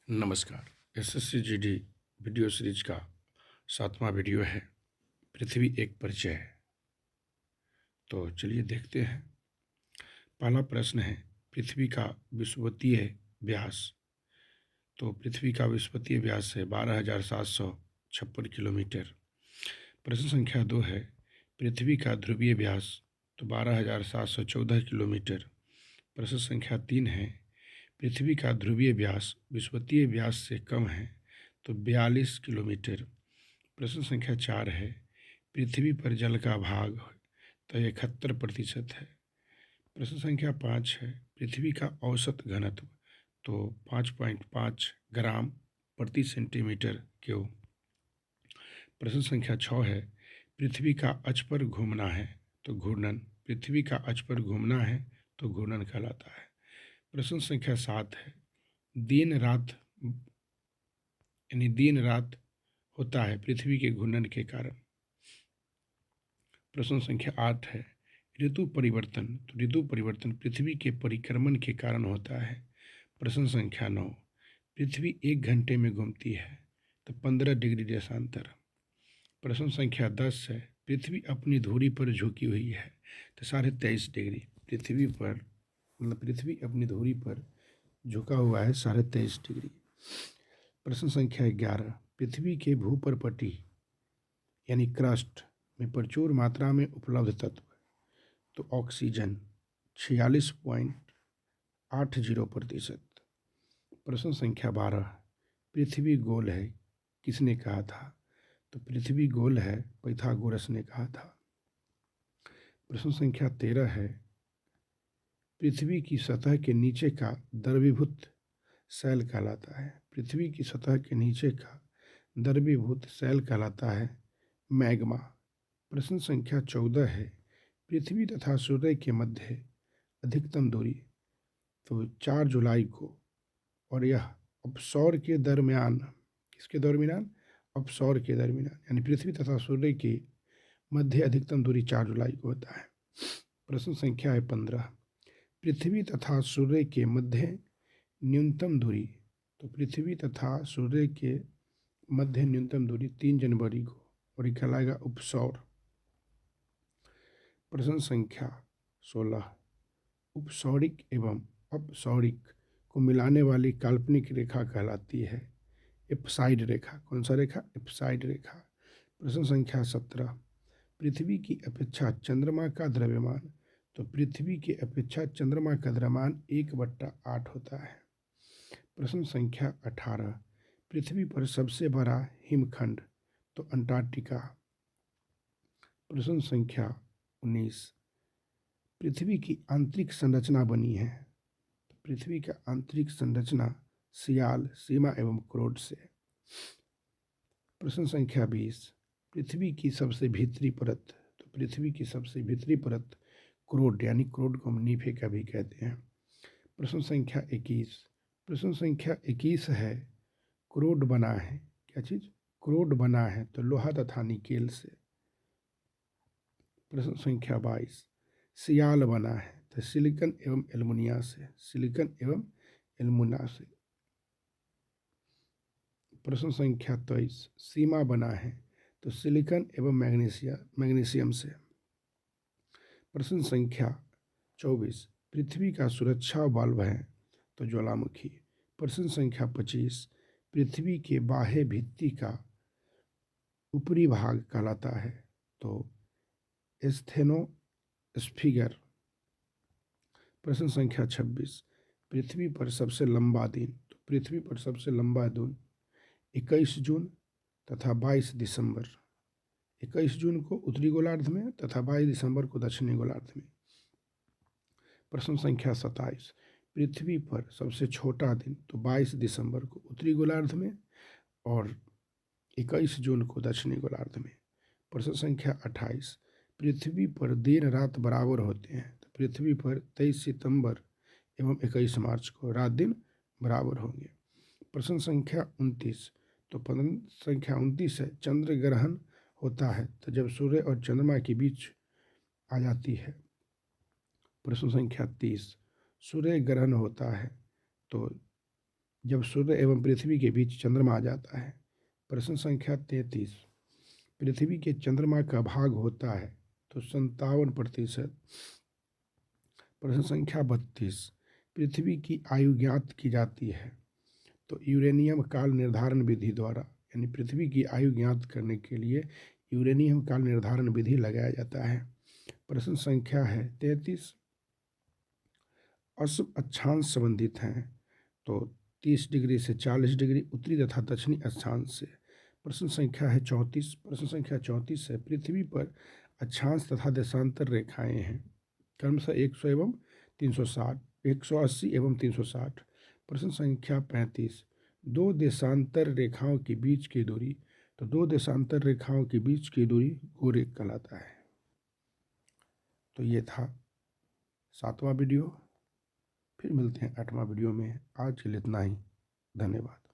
नमस्कार। SSC GD video series का 7वां video है, पृथ्वी एक परिचय है। तो चलिए देखते हैं। पहला प्रश्न है, पृथ्वी का विषुवतीय व्यास। तो पृथ्वी का विषुवतीय व्यास है 12,756 किलोमीटर। प्रश्न संख्या 2 है, पृथ्वी का ध्रुवीय व्यास। तो 12,714 किलोमीटर। प्रश्न संख्या 3 है, पृथ्वी का ध्रुवीय व्यास विषुवतीय व्यास से कम है तो 42 किलोमीटर। प्रश्न संख्या 4 है, पृथ्वी पर जल का भाग तो 71% है। प्रश्न संख्या 5 है, पृथ्वी का औसत घनत्व। तो 5.5 ग्राम प्रति सेंटीमीटर क्यूब। प्रश्न संख्या 6 है, पृथ्वी का अक्ष पर घूमना है तो घूर्णन। पृथ्वी का अक्ष पर घूमना है तो घूर्णन कहलाता है। प्रश्न संख्या 7 है, दिन रात होता है पृथ्वी के घूर्णन के कारण। प्रश्न संख्या 8 है, ऋतु परिवर्तन। तो ऋतु परिवर्तन पृथ्वी के परिक्रमण के कारण होता है। प्रश्न संख्या 9, पृथ्वी 1 घंटे में घूमती है तो 15 डिग्री देशांतर। प्रश्न संख्या 10 है, पृथ्वी अपनी धुरी पर झुकी हुई है तो 23.5 डिग्री। पृथ्वी अपनी धुरी पर झुका हुआ है 23.5 डिग्री। प्रश्न संख्या 11, पृथ्वी के भूपर्पटी यानी क्रस्ट में प्रचुर मात्रा में उपलब्ध तत्व। तो ऑक्सीजन 46.80%। प्रश्न संख्या 12, पृथ्वी गोल है किसने कहा था? तो पृथ्वी गोल है पाइथागोरस ने कहा था। प्रश्न संख्या 13 है, पृथ्वी की सतह के नीचे का द्रवीभूत शैल कहलाता है। पृथ्वी की सतह के नीचे का द्रवीभूत शैल कहलाता है मैग्मा। प्रश्न संख्या 14 है, पृथ्वी तथा सूर्य के मध्य अधिकतम दूरी। तो 4 जुलाई को, और यह अपसौर के दरमियान, किसके दरमियान? अपसौर के दरमियान, यानी पृथ्वी तथा सूर्य के मध्य अधिकतम दूरी 4 जुलाई को होता है। प्रश्न संख्या है 15, पृथ्वी तथा सूर्य के मध्य न्यूनतम दूरी। तो पृथ्वी तथा सूर्य के मध्य न्यूनतम दूरी 3 जनवरी को, और ये कहलाएगा उपसौर। प्रश्न संख्या 16, उपसौरिक एवं अपसौरिक को मिलाने वाली काल्पनिक रेखा कहलाती है एप्साइड रेखा। कौन सा रेखा? एप्साइड रेखा। प्रश्न संख्या 17, पृथ्वी की अपेक्षा चंद्रमा का द्रव्यमान। तो पृथ्वी की अपेक्षा चंद्रमा का द्रव्यमान 1/8 होता है। प्रश्न संख्या 18, पृथ्वी पर सबसे बड़ा हिमखंड। तो अंटार्कटिका। प्रश्न संख्या 19, पृथ्वी की आंतरिक संरचना बनी है। पृथ्वी का आंतरिक संरचना सियाल, सीमा एवं क्रोड से। प्रश्न संख्या 20, पृथ्वी की सबसे भीतरी परत। तो पृथ्वी की सबसे भीतरी परत क्रोड, यानी क्रोड को हम नीफे का भी कहते हैं। प्रश्न संख्या 21, प्रश्न संख्या 21 है, क्रोड बना है, क्या चीज़? क्रोड बना है तो लोहा तथा निकेल से। प्रश्न संख्या 22, सियाल बना है तो सिलिकॉन एवं एल्युमिनिया से। सिलिकॉन एवं एल्युमिना से। प्रश्न संख्या 23, सीमा बना है तो सिलिकॉन एवं मैग्नीशियम से। प्रश्न संख्या 24, पृथ्वी का सुरक्षा बल्ब है तो ज्वालामुखी। प्रश्न संख्या 25, पृथ्वी के बाह्य भित्ति का ऊपरी भाग कहलाता है तो एस्थेनोस्फीगर। प्रश्न संख्या 26, पृथ्वी पर सबसे लंबा दिन। तो पृथ्वी पर सबसे लंबा दिन 21 जून तथा 22 दिसंबर। 21 जून को उत्तरी गोलार्ध में तथा 22 दिसंबर को दक्षिणी गोलार्ध में। प्रश्न संख्या 27, पृथ्वी पर सबसे छोटा दिन। तो 22 दिसंबर को उत्तरी गोलार्ध में और 21 जून को दक्षिणी गोलार्ध में। प्रश्न संख्या 28, पृथ्वी पर दिन रात बराबर होते हैं। तो पृथ्वी पर 23 सितंबर एवं 21 मार्च को रात दिन बराबर होंगे। प्रश्न संख्या 29, तो प्रश्न संख्या 29 है, चंद्र ग्रहण होता है तो जब सूर्य और चंद्रमा के बीच आ जाती है। प्रश्न संख्या 30, सूर्य ग्रहण होता है तो जब सूर्य एवं पृथ्वी के बीच चंद्रमा आ जाता है। प्रश्न संख्या 33, पृथ्वी के चंद्रमा का भाग होता है तो 57%। प्रश्न संख्या 32, पृथ्वी की आयु ज्ञात की जाती है तो यूरेनियम काल निर्धारण विधि द्वारा, यानी पृथ्वी की आयु ज्ञात करने के लिए यूरेनियम काल निर्धारण विधि लगाया जाता है। प्रश्न संख्या है 33, अक्षांश संबंधित हैं तो 30 डिग्री से 40 डिग्री उत्तरी तथा दक्षिणी अक्षांश से। प्रश्न संख्या है 34, प्रश्न संख्या 34 है, पृथ्वी पर अक्षांश तथा देशांतर रेखाएं हैं क्रमशः 100 एवं 360, 180 एवं 360। प्रश्न संख्या 35, दो देशांतर रेखाओं के बीच की दूरी, तो दो देशांतर रेखाओं के बीच की दूरी गोरेख कहलाता है। तो ये था 7वां वीडियो। फिर मिलते हैं 8वां वीडियो में। आज के लिए इतना ही। धन्यवाद।